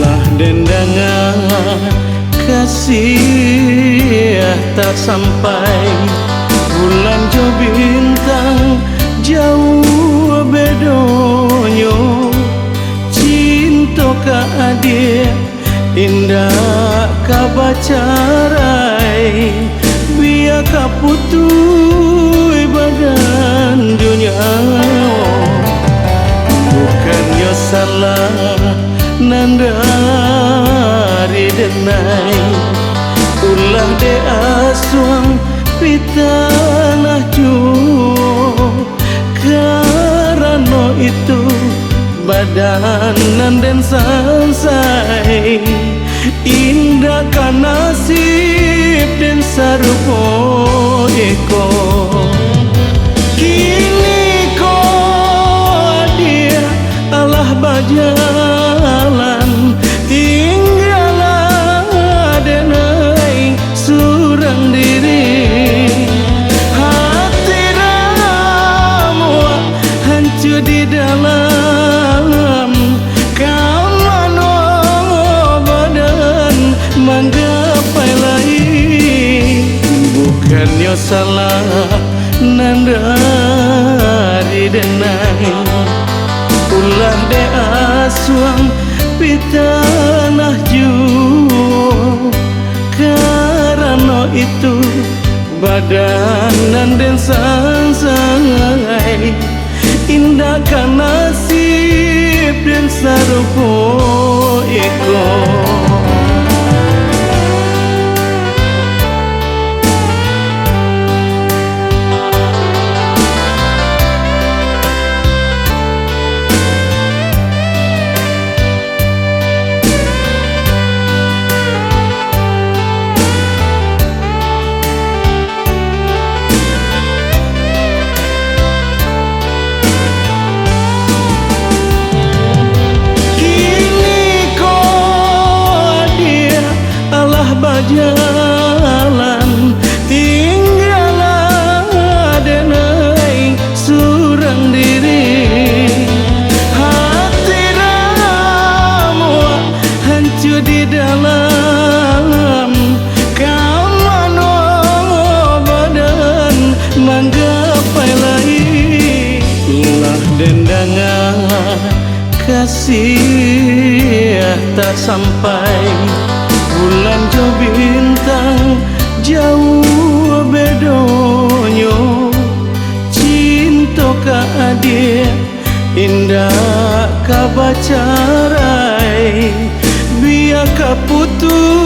Lah dendangan kasih tak sampai, bulan jo bintang jauh bedonyo. Cinta ka adik indah ka bacarai, biar ka putui badan dunia. Bukannya salah nandari denai, ulah de asuang pitanah juo. Karena itu badan nanden sansai, indah kan nasib dan sarupo eko. Kini ko dia alah bajalan, tinggalah denai surang diri. Hati ramu hancur di dalam, kamano badan menggapai lain. Bukannya salah nandari denai, ulah de asuang pitanah juo. Karena itu badan nanden sansai, indah kan nasib dan sarupo eko. Jalan tinggalah denai surang diri. Hati ramu hancur di dalam, kamano badan menggapai lain. Lah dendangan kasih tak sampai, bulan jo bintang jauh bedonyo. Cinta ka adik indah ka bacarai, biar ka putus